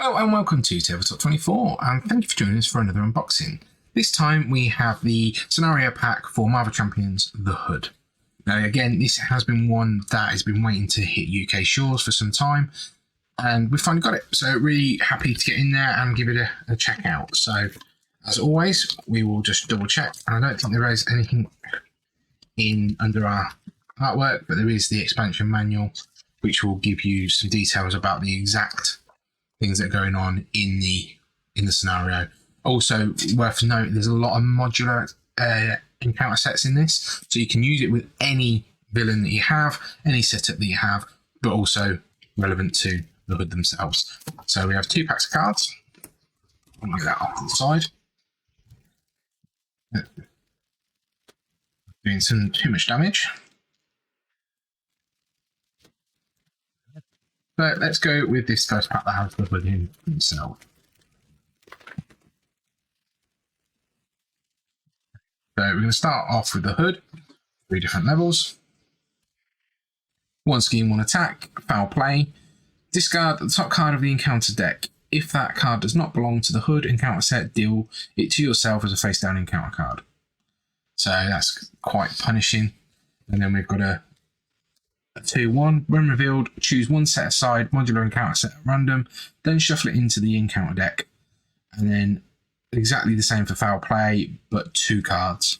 Hello and welcome to Tabletop 24, and thank you for joining us for another unboxing. This time we have the scenario pack for Marvel Champions The Hood. Now again, this has been one that has been waiting to hit UK shores for some time, and we finally got it. So really happy to get in there and give it a check out. So as always, we will just double check, and I don't think there is anything in under our artwork, but there is the expansion manual, which will give you some details about the exact things that are going on in the scenario. Also worth note, there's a lot of modular encounter sets in this, so you can use it with any villain that you have, any setup that you have, but also relevant to the Hood themselves. So we have 2 packs of cards. I'll get that off to the side. Doing too much damage. But let's go with this first pack that has the Hood himself. So we're going to start off with the Hood, 3 different levels. 1 scheme, 1 attack, foul play. Discard the top card of the encounter deck. If that card does not belong to the Hood encounter set, deal it to yourself as a face down encounter card. So that's quite punishing. And then we've got a 2-1. When revealed, choose 1 set aside modular encounter set at random, then shuffle it into the encounter deck. And then exactly the same for foul play, but 2 cards.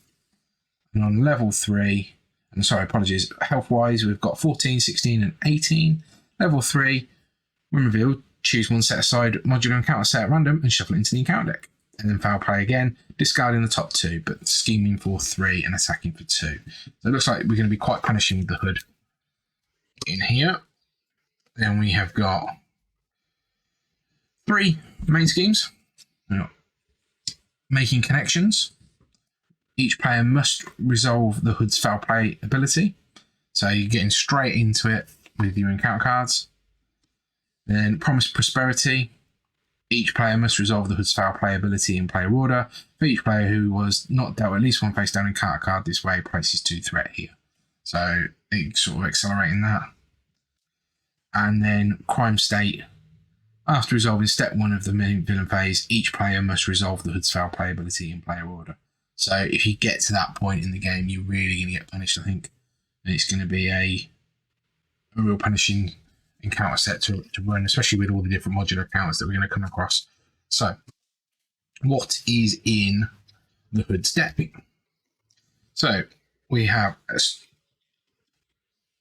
And on level 3, and sorry, apologies, health wise, we've got 14, 16, and 18. Level 3, when revealed, choose 1 set aside modular encounter set at random and shuffle it into the encounter deck. And then foul play again, discarding the top 2, but scheming for 3 and attacking for 2. So it looks like we're going to be quite punishing with the Hood in here. Then we have got 3 main schemes. Making connections. Each player must resolve the Hood's foul play ability. So you're getting straight into it with your encounter cards. Then promised prosperity. Each player must resolve the Hood's foul play ability in player order. For each player who was not dealt at least 1 face down encounter card this way, places 2 threat here. So it's sort of accelerating that. And then crime state. After resolving step 1 of the main villain phase, each player must resolve the Hood's foul play ability in player order. So if you get to that point in the game, you're really going to get punished, I think. And it's going to be a real punishing encounter set to run, especially with all the different modular counters that we're going to come across. So, what is in the Hood's deck? So, we have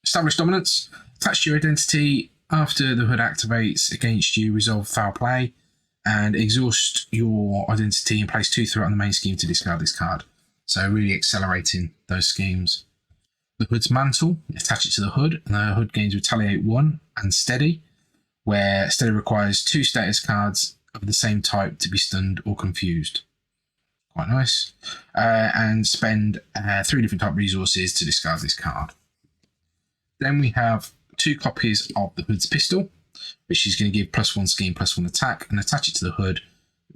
established dominance, attach to your identity. After the Hood activates against you, resolve foul play, and exhaust your identity and place 2 threat on the main scheme to discard this card. So really accelerating those schemes. The Hood's mantle, attach it to the Hood, and the Hood gains retaliate 1 and steady, where steady requires 2 status cards of the same type to be stunned or confused. Quite nice. And spend 3 different type resources to discard this card. Then we have 2 copies of the Hood's pistol, which is going to give +1 scheme, +1 attack, and attach it to the Hood,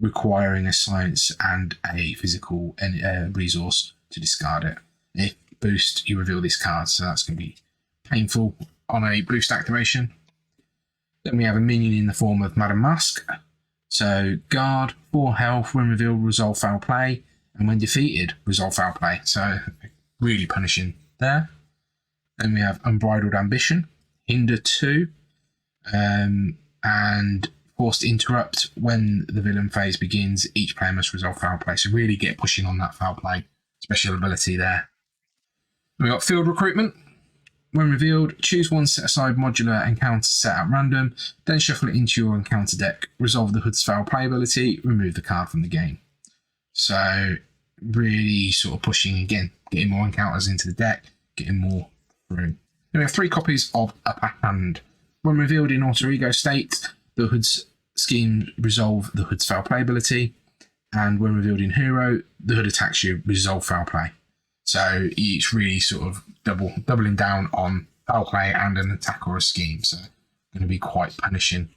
requiring a science and a physical resource to discard it. If boost, you reveal this card, so that's going to be painful on a boost activation. Then we have a minion in the form of Madam Mask. So guard, 4 health, when revealed, resolve foul play, and when defeated, resolve foul play. So really punishing there. Then we have Unbridled Ambition, hinder 2, and forced interrupt. When the villain phase begins, each player must resolve foul play. So really get pushing on that foul play special ability there. We've got Field Recruitment. When revealed, choose 1 set aside modular encounter set at random, then shuffle it into your encounter deck. Resolve the Hood's foul play ability, remove the card from the game. So really sort of pushing again, getting more encounters into the deck, getting more through. Then we have 3 copies of Upper Hand. When revealed in alter ego state, the Hood's scheme resolve the Hood's foul play ability, and when revealed in hero, the Hood attacks you, resolve foul play. So it's really sort of doubling down on foul play and an attack or a scheme. So going to be quite punishing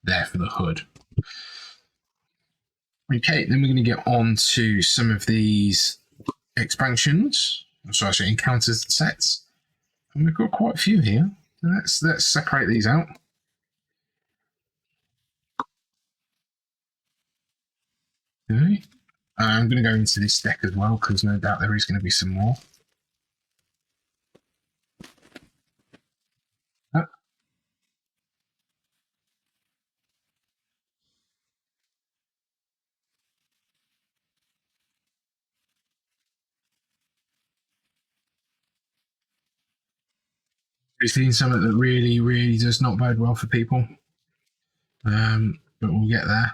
there for the Hood. Okay, then we're going to get on to some of these expansions. Sorry, encounter sets. And we've got quite a few here. Let's separate these out. Okay. I'm going to go into this deck as well because no doubt there is going to be some more. Oh. It's been something that really, really does not bode well for people. But we'll get there.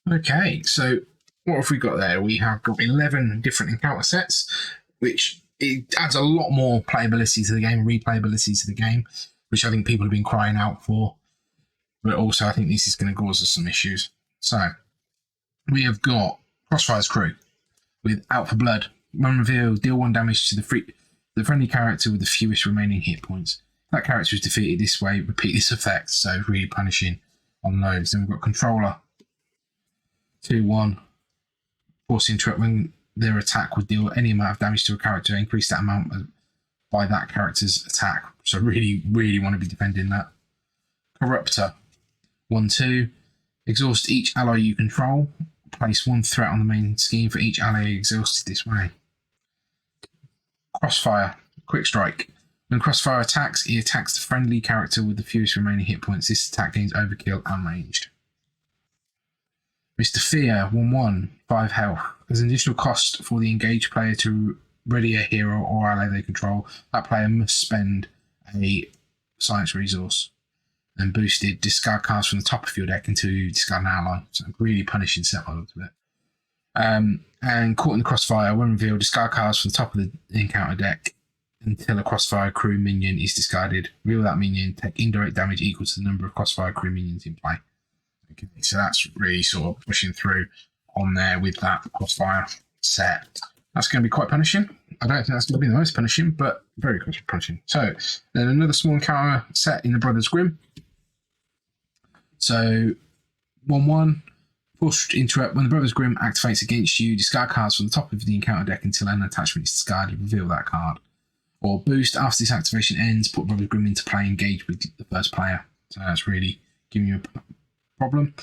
Okay, so what have we got there? We have got 11 different encounter sets, which it adds a lot more playability to the game, replayability to the game, which I think people have been crying out for. But also, I think this is going to cause us some issues. So, we have got Crossfire Crew with Out for Blood. When revealed, deal 1 damage to the friendly character with the fewest remaining hit points. If that character is defeated this way, repeat this effect, so really punishing on those. Then we've got Controller. 2-1. Force interrupt when their attack would deal any amount of damage to a character, increase that amount by that character's attack. So really, really want to be defending that. Corruptor. 1-2. Exhaust each ally you control. Place 1 threat on the main scheme for each ally exhausted this way. Crossfire. Quick Strike. When Crossfire attacks, he attacks the friendly character with the fewest remaining hit points. This attack gains overkill and ranged. Mr. Fear, 1-1, 5 health. There's an additional cost for the engaged player to ready a hero or ally they control. That player must spend a science resource. And boosted, discard cards from the top of your deck until you discard an ally. So really punishing set by the looks of it. And caught in the crossfire, when revealed, discard cards from the top of the encounter deck until a Crossfire Crew minion is discarded. Reveal that minion, take indirect damage equal to the number of Crossfire Crew minions in play. Okay, so that's really sort of pushing through on there with that Crossfire set. That's going to be quite punishing. I don't think that's going to be the most punishing, but very punishing. So then another small encounter set in the Brothers Grimm. So 1-1. Forced interrupt. When the Brothers Grimm activates against you, discard cards from the top of the encounter deck until an attachment is discarded. Reveal that card. Or boost. After this activation ends, put Brothers Grimm into play, engage with the first player. So that's really giving you a problem.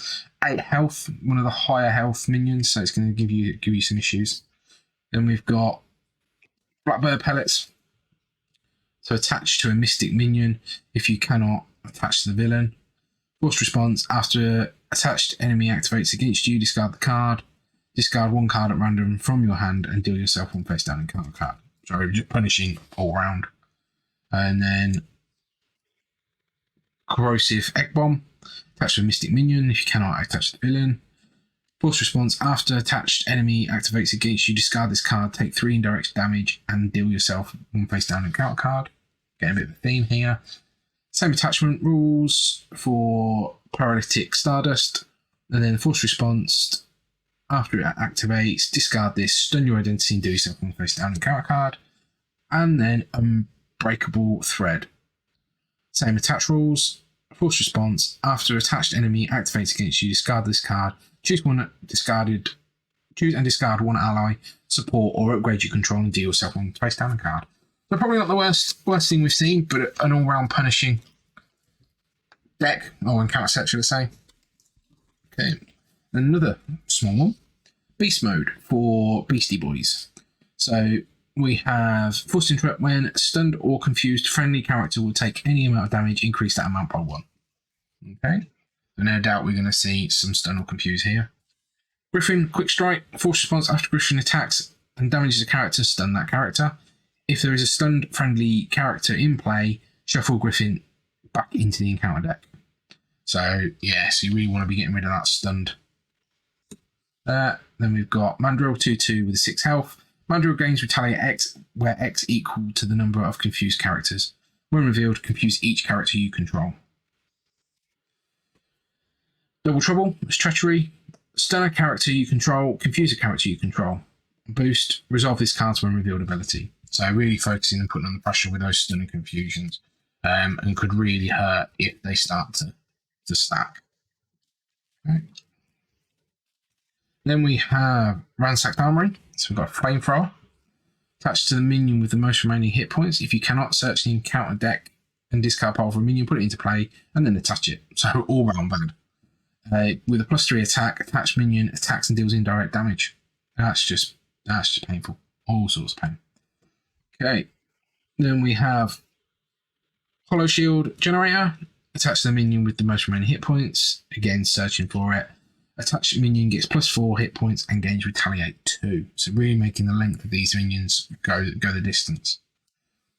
8 health. One of the higher health minions, so it's going to give you some issues. Then we've got Blackbird Pellets. So attach to a Mystic minion if you cannot attach to the villain. Forced response. After attached enemy activates against you, discard the card. Discard 1 card at random from your hand and deal yourself 1 face down encounter card. So just punishing all round. And then Corrosive Egg Bomb. Attach to a Mystic minion if you cannot attach the villain. Forced response. After attached enemy activates against you, discard this card, take 3 indirect damage and deal yourself 1 face down encounter card. Getting a bit of a theme here. Same attachment rules for Paralytic Stardust. And then forced response. After it activates, discard this, stun your identity and do yourself 1 face down encounter card. And then Unbreakable Thread. Same attach rules. Forced response. After attached enemy activates against you, discard this card. Choose and discard 1 ally, support, or upgrade your control and deal yourself 1 face down card. So probably not the worst thing we've seen, but an all-round punishing deck, or encounter set, should I say. Okay, another small one. Beast Mode for Beastie Boys. So we have Forced Interrupt. When stunned or confused, friendly character will take any amount of damage, increase that amount by 1. Okay, so no doubt we're going to see some stun or confuse here. Griffin, Quick Strike. Forced response. After Griffin attacks and damages a character, stun that character. If there is a stunned friendly character in play, shuffle Griffin back into the encounter deck. So, yes, you really want to be getting rid of that stunned. Then we've got Mandrill, 2-2 with 6 health. Mandrill gains Retaliate X, where X equal to the number of confused characters. When revealed, confuse each character you control. Double Trouble is Treachery. Stun a character you control, confuse a character you control. Boost, resolve this card when revealed ability. So really focusing and putting on the pressure with those stun and confusions. And could really hurt if they start to stack. Okay. Then we have Ransacked Armory. So we've got a Flamethrower. Attached to the minion with the most remaining hit points. If you cannot, search the encounter deck and discard pile for a minion, put it into play, and then attach it. So all round bad. With a +3 attack, attached minion attacks and deals indirect damage. That's just painful. All sorts of pain. Okay. Then we have Hollow Shield Generator. Attach the minion with the most remaining hit points. Again, searching for it. Attached minion gets +4 hit points and gains Retaliate 2. So really making the length of these minions go the distance.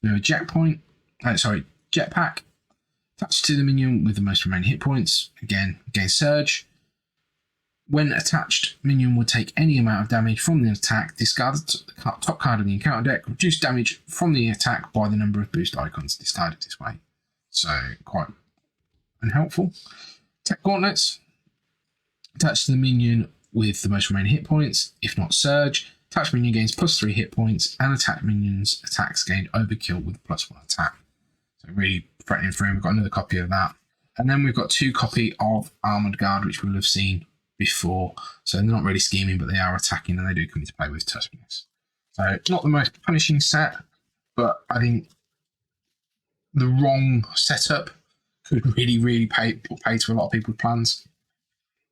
We have a Jetpack. Attached to the minion with the most remaining hit points. Again, gains Surge. When attached, minion will take any amount of damage from the attack, discard the top card of the encounter deck, reduce damage from the attack by the number of boost icons discarded this way. So, quite unhelpful. Tech Gauntlets. Attached to the minion with the most remaining hit points, if not Surge. Attached minion gains +3 hit points, and attacked minions' attacks gained Overkill with +1 attack. So, really threatening for him. We've got another copy of that. And then we've got 2 copies of Armored Guard, which we'll have seen before. So they're not really scheming, but they are attacking, and they do come into play with toughness. So it's not the most punishing set, but I think the wrong setup could really pay to a lot of people's plans.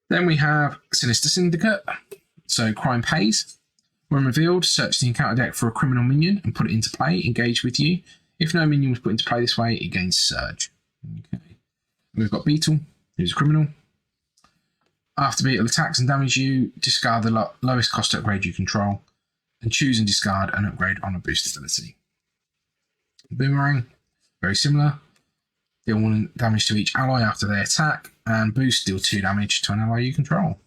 Then we have Sinister Syndicate. So Crime Pays. When revealed, search the encounter deck for a criminal minion and put it into play, engage with you. If no minion was put into play this way, it gains Surge. Okay. We've got Beetle, who's a criminal. After Beetle attacks and damages you, discard the lowest cost upgrade you control, and choose and discard an upgrade on a boosted ability. Boomerang, very similar. Deal 1 damage to each ally after they attack, and boost, deal 2 damage to an ally you control.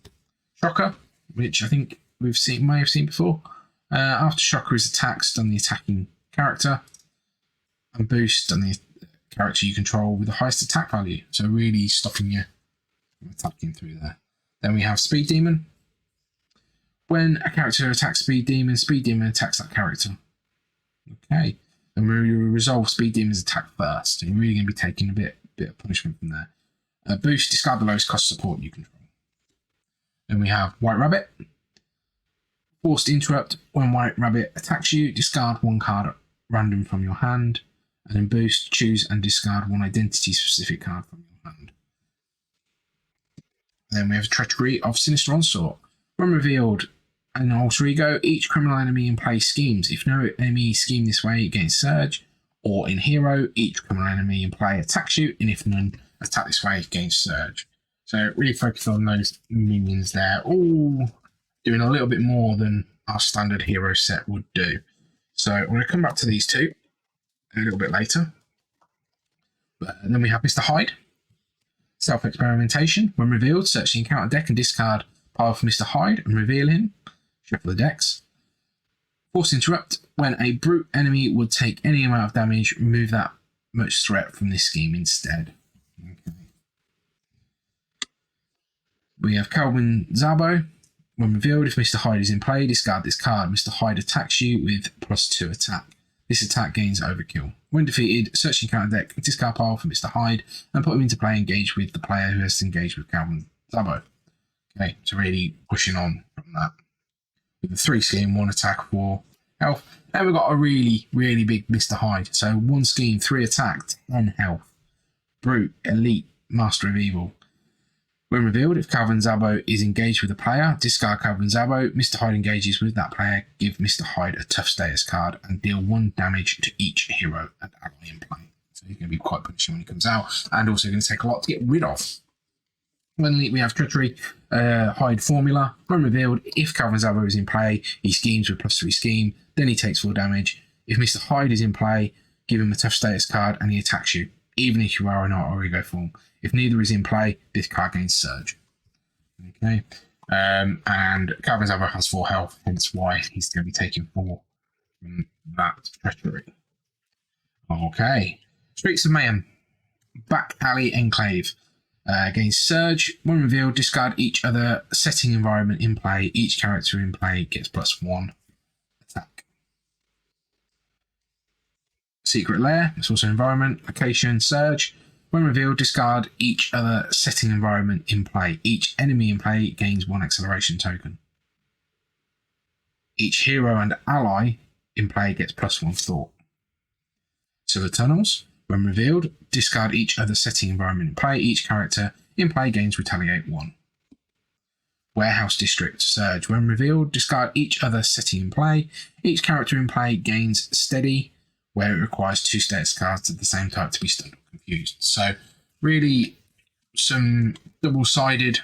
Shocker, which I think may have seen before. After Shocker is attacked on the attacking character, and boost on the character you control with the highest attack value. So really stopping you from attacking through there. Then we have Speed Demon. When a character attacks Speed Demon attacks that character. Okay. And we resolve Speed Demon's attack first. So you're really going to be taking a bit of punishment from there. Boost, discard the lowest cost support you control. Then we have White Rabbit. Forced Interrupt. When White Rabbit attacks you, discard 1 card at random from your hand. And then boost, choose and discard 1 identity-specific card from your hand. Then we have Treachery of Sinister Onslaught. When revealed an alter ego, each criminal enemy in play schemes. If no enemy scheme this way, it gains Surge. Or in Hero, each criminal enemy in play attacks you, and if none attack this way, it gains Surge. So really focus on those minions there, all doing a little bit more than our standard hero set would do. So I'm going to come back to these 2 a little bit later. But then we have Mr. Hyde. Self-experimentation. When revealed, search the encounter deck and discard powerful Mr. Hyde and reveal him. Shuffle the decks. Force Interrupt. When a brute enemy would take any amount of damage, remove that much threat from this scheme instead. Okay. We have Calvin Zabo. When revealed, if Mr. Hyde is in play, discard this card. Mr. Hyde attacks you with +2 attack. This attack gains Overkill. When defeated, search the encounter deck, discard pile for Mr. Hyde, and put him into play engage with the player who has engaged with Calvin Zabo. Okay, so really pushing on from that. With the 3 scheme, 1 attack, 4 health. Then we've got a really big Mr. Hyde. So 1 scheme, 3 attack, 10 health. Brute, Elite, Master of Evil. When revealed, if Calvin Zabo is engaged with a player, discard Calvin Zabo. Mr. Hyde engages with that player, give Mr. Hyde a tough status card, and deal 1 damage to each hero and ally in play. So he's going to be quite punishing when he comes out, and also going to take a lot to get rid of. Finally, we have Treachery Hyde formula. When revealed, if Calvin Zabo is in play, he schemes with +3 scheme, then he takes 4 damage. If Mr. Hyde is in play, give him a tough status card, and he attacks you, even if you are in alter ego form. If neither is in play, this card gains Surge. Okay. And Calvin Zabo has 4 health, hence why he's going to be taking 4 from that Treachery. Okay. Streets of Mayhem. Back Alley Enclave. Gains Surge. When revealed, discard each other setting environment in play. Each character in play gets +1 attack. Secret Lair. It's also environment. Location. Surge. When revealed, discard each other setting environment in play. Each enemy in play gains 1 acceleration token. Each hero and ally in play gets +1 thought. Silver Tunnels. When revealed, discard each other setting environment in play. Each character in play gains Retaliate 1. Warehouse District Surge. When revealed, discard each other setting in play. Each character in play gains Steady, where it requires 2 status cards of the same type to be stunned or confused. So, really, some double-sided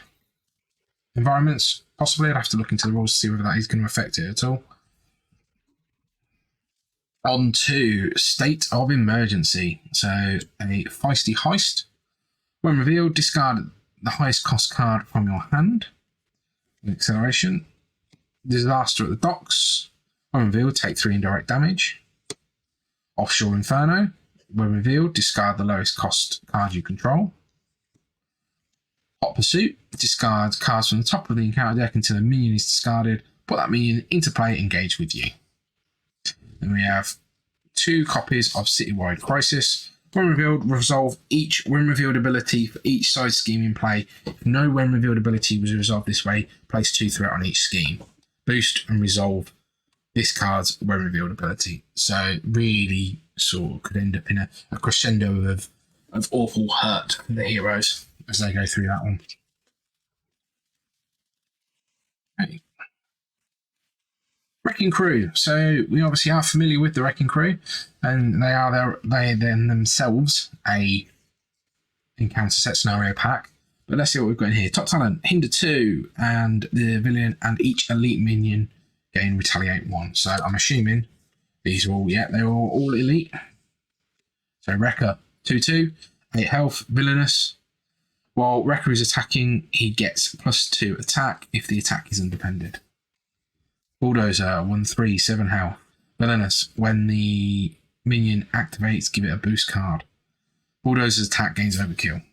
environments. Possibly, I'd have to look into the rules to see whether that is going to affect it at all. On to State of Emergency. So, a feisty heist. When revealed, discard the highest cost card from your hand. Acceleration. Disaster at the docks. When revealed, take 3 indirect damage. Offshore Inferno. When revealed, discard the lowest cost card you control. Hot Pursuit. Discard cards from the top of the encounter deck until a minion is discarded. Put that minion into play, engage with you. Then we have 2 copies of Citywide Crisis. When revealed, resolve each when revealed ability for each side scheme in play. If no when revealed ability was resolved this way, place 2 threat on each scheme. Boost and resolve this card's when revealed ability. So really sort of could end up in a crescendo of awful hurt for the heroes as they go through that one. Okay. Wrecking Crew. So we obviously are familiar with the Wrecking Crew, and they then themselves a encounter set scenario pack. But let's see what we've got in here. Top talent, hinder 2, and the villain and each elite minion gain retaliate 1. So I'm assuming these are all, they're all elite. So Wrecker 2/2, 8 health, villainous. While Wrecker is attacking, he gets +2 attack if the attack is undepended. Bulldozer 1/3, 7 health. Villainous. When the minion activates, give it a boost card. Bulldozer's attack gains overkill.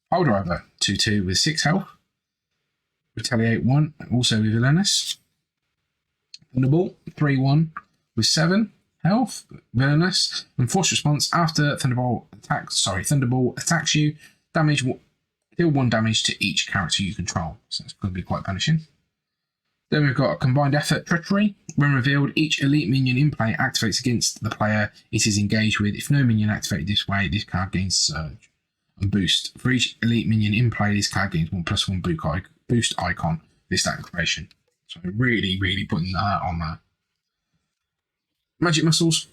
Pile Driver 2/2 with 6 health. Retaliate 1, also with Villainous. Thunderbolt 3/1 with 7 health. Villainous. And force response after Thunderbolt attacks you. Deal 1 damage to each character you control. So it's going to be quite punishing. Then we've got a Combined Effort Treachery. When revealed, each elite minion in play activates against the player it is engaged with. If no minion activated this way, this card gains Surge and Boost. For each elite minion in play, this card gains 1+1 boost icon for this activation. So really, really putting that on there. Magic Muscles.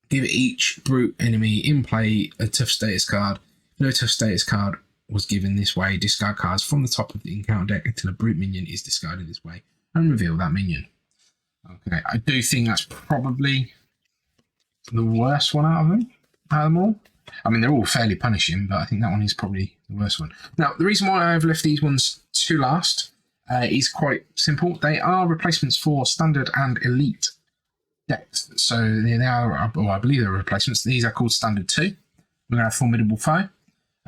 Give each brute enemy in play a tough status card. If no tough status card was given this way, discard cards from the top of the encounter deck until a brute minion is discarded this way and reveal that minion. Okay, I do think that's probably the worst one out of them all. I mean, they're all fairly punishing, but I think that one is probably the worst one. Now, the reason why I've left these ones to last is quite simple. They are replacements for standard and elite decks. So they are, well, I believe they're replacements. These are called standard 2. We're going to have Formidable Foe.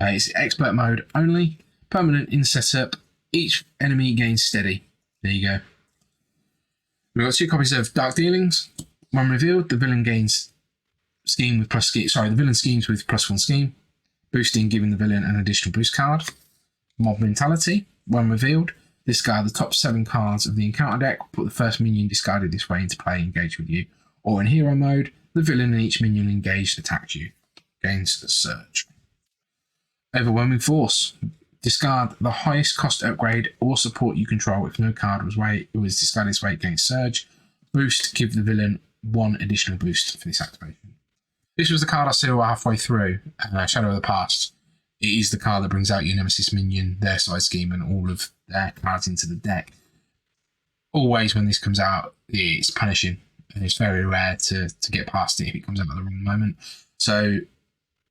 It's expert mode only. Permanent in setup. Each enemy gains steady. There you go. We've got 2 copies of Dark Dealings. When revealed, the villain gains scheme with the villain schemes with +1 scheme. Boosting, giving the villain an additional boost card. Mob Mentality. When revealed, discard the top 7 cards of the encounter deck. Put the first minion discarded this way into play, engage with you. Or in hero mode, the villain and each minion engaged attacks you. Gains the Surge. Overwhelming Force. Discard the highest cost upgrade or support you control if no card was discarded this way against Surge. Boost, give the villain 1 additional boost for this activation. This was the card I saw halfway through, Shadow of the Past. It is the card that brings out your Nemesis minion, their side scheme, and all of their cards into the deck. Always when this comes out, it's punishing, and it's very rare to get past it if it comes out at the wrong moment. So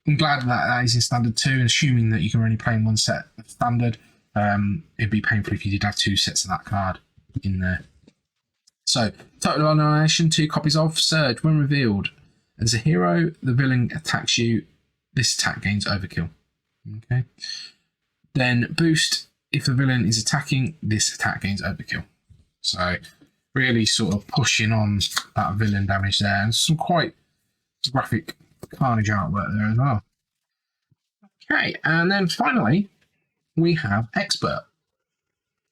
I'm glad that is in standard 2, and assuming that you can only play in 1 set of standard, it'd be painful if you did have 2 sets of that card in there. So, Total Annihilation, 2 copies of Surge. When revealed, as a hero, the villain attacks you. This attack gains overkill. Okay. Then Boost, if the villain is attacking, this attack gains overkill. So, really sort of pushing on that villain damage there, and some quite graphic carnage artwork there as well. Okay, and then finally we have Expert,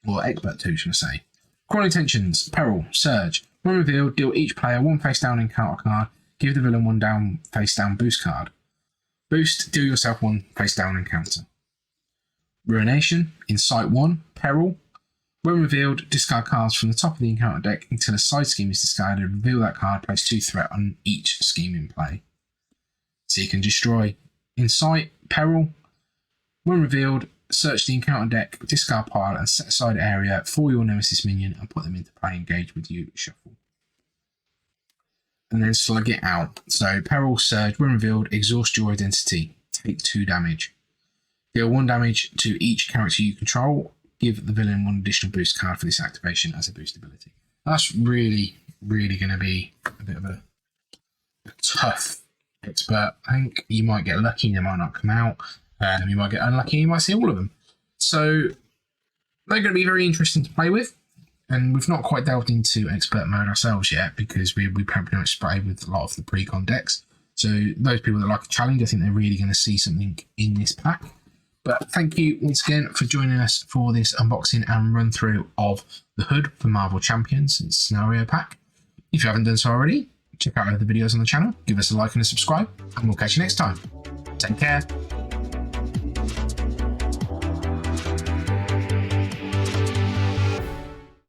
or Expert 2, should I say. Crawling Intentions, Peril, Surge. When revealed, deal each player 1 face down encounter card. give the villain 1 down, face down boost card. Boost, deal yourself 1 face down encounter. Ruination, Insight 1, Peril. When revealed, discard cards from the top of the encounter deck until a side scheme is discarded. Reveal that card, place 2 threat on each scheme in play. Seek and destroy. Insight, Peril. When revealed, search the encounter deck, discard pile, and set aside area for your Nemesis minion and put them into play. Engage with you, shuffle. And then slug it out. So, Peril, Surge, when revealed, exhaust your identity. Take 2 damage. Deal 1 damage to each character you control. Give the villain 1 additional boost card for this activation as a boost ability. That's really, really going to be a bit of a tough expert. I think you might get lucky, they might not come out. You might get unlucky, you might see all of them. So they're going to be very interesting to play with. And we've not quite delved into expert mode ourselves yet because we pretty much played with a lot of the pre-con decks. So those people that like a challenge, I think they're really going to see something in this pack. But thank you once again for joining us for this unboxing and run through of the Hood for Marvel Champions scenario pack. If you haven't done so already, check out other videos on the channel, give us a like and a subscribe, and we'll catch you next time. Take care.